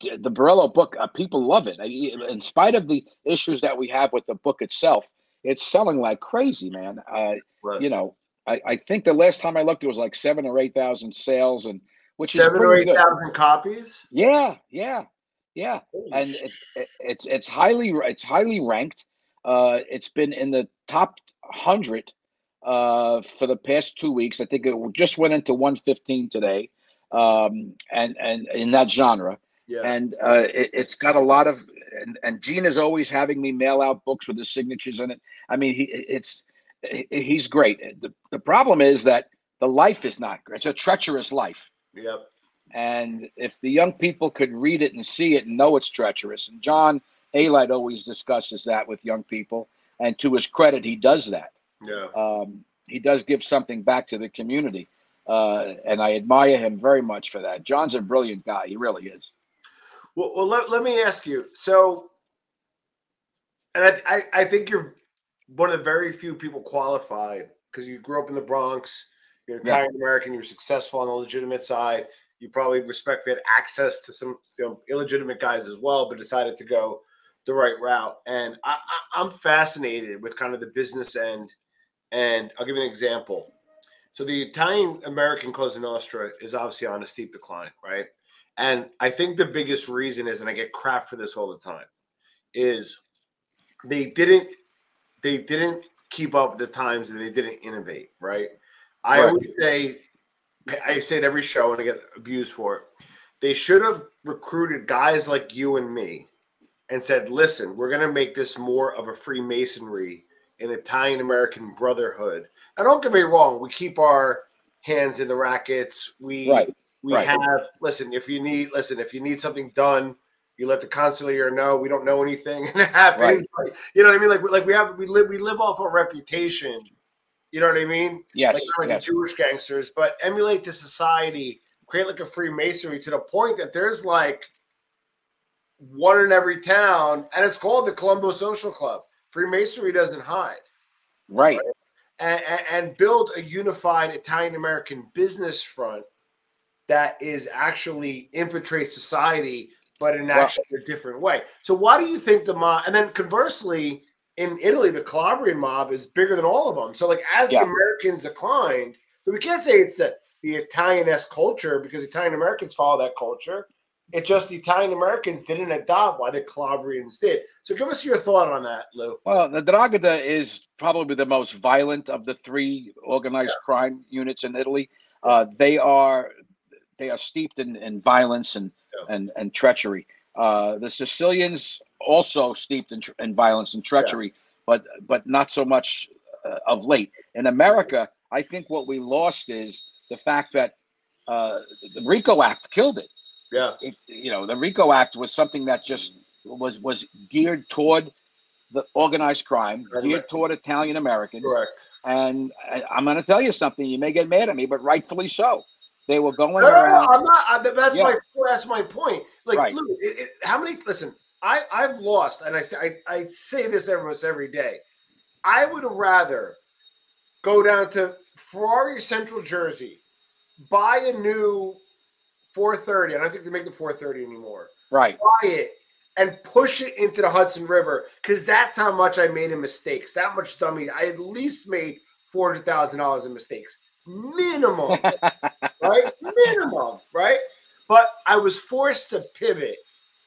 the Borrello book, people love it. In spite of the issues that we have with the book itself, it's selling like crazy, man. You know, I think the last time I looked, it was like 7,000 or 8,000 sales, and which is 7,000 or 8,000 copies. Yeah. And it's highly ranked. It's been in the top 100 for the past 2 weeks. I think it just went into 115 today, and in that genre. Yeah. And it's got a lot of, and Gene is always having me mail out books with his signatures in it. I mean, he's great. The problem is that the life is not great. It's a treacherous life. Yep. And if the young people could read it and see it and know it's treacherous, and John Alite always discusses that with young people, and to his credit, he does that. Yeah. He does give something back to the community, and I admire him very much for that. John's a brilliant guy. He really is. Well, let me ask you. So, and I think you're one of the very few people qualified because you grew up in the Bronx. You're Italian American. You're successful on the legitimate side. You probably respectfully had access to some illegitimate guys as well, but decided to go the right route. And I'm fascinated with kind of the business end. And I'll give you an example. So the Italian American Cosa Nostra is obviously on a steep decline, right? And I think the biggest reason is, and I get crap for this all the time, is they didn't keep up with the times and they didn't innovate, right? I always say, I say it every show and I get abused for it. They should have recruited guys like you and me and said, listen, we're going to make this more of a Freemasonry, an Italian American brotherhood. And don't get me wrong, we keep our hands in the rackets. We have, listen, if you need something done, you let the consigliere know. We don't know anything and it happens. Right. You know what I mean? We live off a reputation. You know what I mean? Yes. Like the Jewish gangsters, but emulate the society, create like a Freemasonry to the point that there's like one in every town, and it's called the Colombo Social Club. Freemasonry doesn't hide. Right? And build a unified Italian American business front that is actually infiltrates society, but in actually a different way. So why do you think the mob, and then conversely, in Italy, the Calabrian mob is bigger than all of them. So, like, as the Americans declined, we can't say it's the Italian-esque culture because Italian Americans follow that culture. It's just the Italian Americans didn't adopt why the Calabrians did. So, give us your thought on that, Lou. Well, the 'Ndrangheta is probably the most violent of the three organized crime units in Italy. They are steeped in violence and treachery. The Sicilians also steeped in violence and treachery, but not so much of late. In America, I think what we lost is the fact that the RICO Act killed it. Yeah, the RICO Act was something that just was geared toward the organized crime, geared toward Italian Americans. Correct. And I'm going to tell you something. You may get mad at me, but rightfully so. They were going around. No, I'm not. That's my point. Like, Lou, how many? Listen, I've lost, and I say this almost every day. I would rather go down to Ferrari Central Jersey, buy a new 430. I don't think they make the 430 anymore. Right. Buy it and push it into the Hudson River because that's how much I made in mistakes. That much dummy. I at least made $400,000 in mistakes. Minimum. Right? Minimum. Right? But I was forced to pivot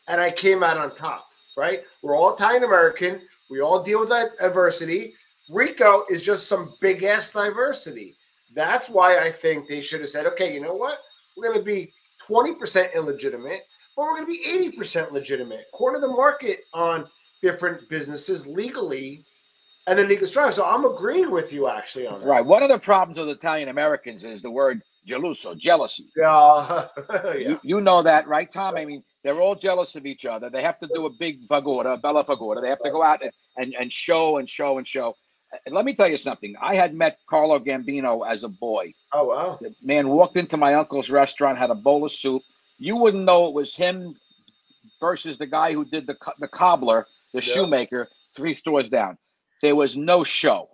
and I came out on top. Right? We're all Italian American. We all deal with that adversity. RICO is just some big ass diversity. That's why I think they should have said, okay, you know what? We're going to be 20% illegitimate, but we're going to be 80% legitimate. Corner the market on different businesses legally, and then legal strive. So I'm agreeing with you actually on that. Right. One of the problems with Italian Americans is the word geloso, jealousy. Yeah. You know that, right, Tom? I mean, they're all jealous of each other. They have to do a big fagora, a bella fagora. They have to go out and show and show and show. And let me tell you something. I had met Carlo Gambino as a boy. Oh, wow. The man walked into my uncle's restaurant, had a bowl of soup. You wouldn't know it was him versus the guy who did the cobbler, the shoemaker, 3 stores down. There was no show.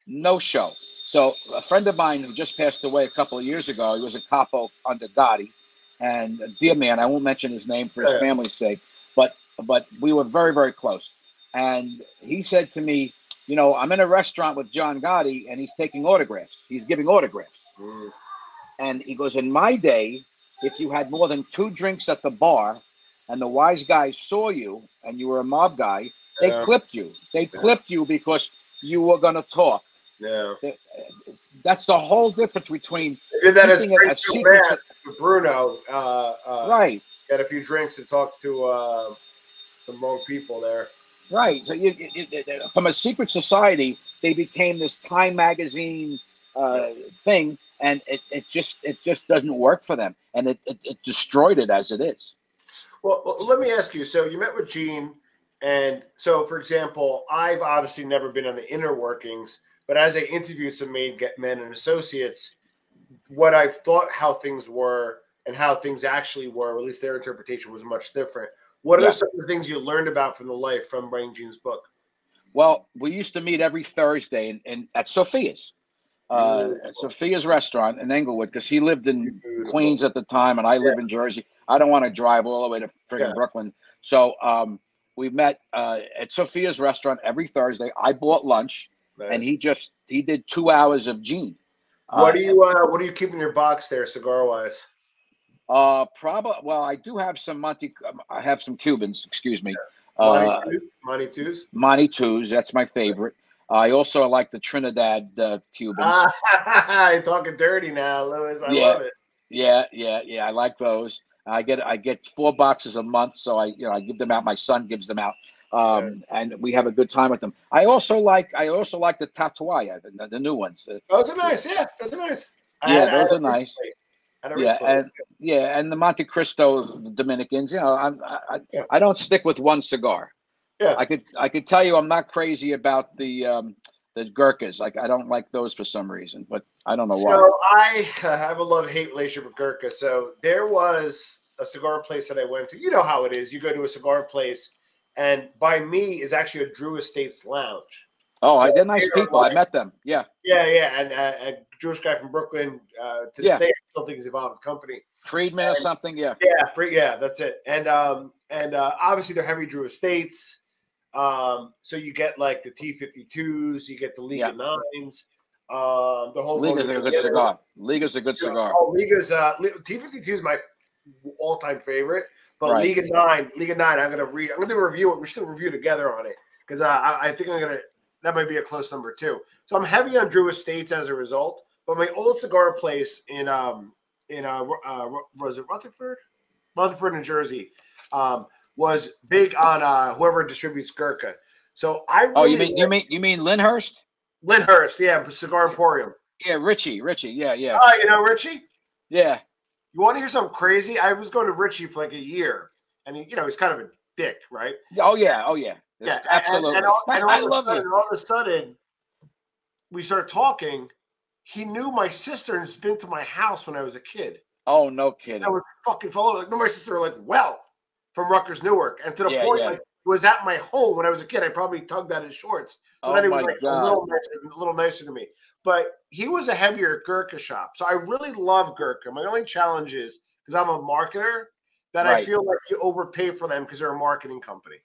No show. So a friend of mine who just passed away a couple of years ago, he was a capo under Gotti. and dear man, I won't mention his name for his family's sake, but we were very, very close. And he said to me, you know, I'm in a restaurant with John Gotti, and he's taking autographs. He's giving autographs. And he goes, in my day, if you had more than 2 drinks at the bar, and the wise guys saw you, and you were a mob guy, they clipped you. They clipped you because you were going to talk. Yeah. That's the whole difference between did that as secret with Bruno. Right. Got a few drinks and talked to some wrong people there. Right. So from a secret society, they became this Time magazine thing, and it just doesn't work for them, and it destroyed it as it is. Well, let me ask you. So you met with Gene, and so, for example, I've obviously never been on the inner workings, but as I interviewed some men and associates, what I've thought how things were and how things actually were, or at least their interpretation, was much different. What are some of the things you learned about from the life from writing Gene's book? Well, we used to meet every Thursday at Sophia's. At Sophia's restaurant in Englewood, because he lived in Queens at the time, and I live in Jersey. I don't want to drive all the way to friggin' Brooklyn. So we met at Sophia's restaurant every Thursday. I bought lunch, and he did 2 hours of Gene. What do you keep in your box there, cigar wise? Probably. Well, I do have some I have some Cubans. Excuse me. Monty Twos. That's my favorite. I also like the Trinidad Cubans. You're talking dirty now, Louis. I love it. Yeah. I like those. I get 4 boxes a month, so I give them out. My son gives them out, and we have a good time with them. I also like the Tatuaya, the new ones. Those are nice. Yeah, those are nice. Those are nice. And the Monte Cristo Dominicans. You know, I don't stick with one cigar. Yeah, I could tell you I'm not crazy about the Gurkhas. Like, I don't like those for some reason, but I don't know why. So I have a love-hate relationship with Gurkha. So there was a cigar place that I went to. You know how it is. You go to a cigar place, and by me is actually a Drew Estates lounge. Oh, they're nice people. I met them. Yeah. And a Jewish guy from Brooklyn. To this day, I still think he's involved with the company. Friedman or something. Yeah. Yeah, that's it. And obviously they're heavy Drew Estates. So you get like the T52s, you get the Liga 9s. The whole Liga's a good cigar. Liga's a good cigar. Oh, Liga's T52 is my all-time favorite. But Liga 9, I'm gonna do a review. We should review together on it because I think that might be a close number 2. So I'm heavy on Drew Estates as a result. But my old cigar place in was it Rutherford? Rutherford, New Jersey, was big on whoever distributes Gurkha. So I really you mean Lyndhurst? Lyndhurst, yeah, Cigar Emporium. Yeah, Richie, yeah. Oh, you know Richie? Yeah. You want to hear something crazy? I was going to Richie for like a year, and he's kind of a dick, right? Oh yeah. Yeah, absolutely. And all of a sudden, we started talking. He knew my sister has been to my house when I was a kid. Oh, no kidding. I would fucking follow. Like, no, my sister from Rutgers, Newark, and to the point like was at my home when I was a kid. I probably tugged at his shorts, so then he was like a little nicer to me. But he was a heavier Gurkha shop, so I really love Gurkha. My only challenge is because I'm a marketer that I feel like you overpay for them because they're a marketing company.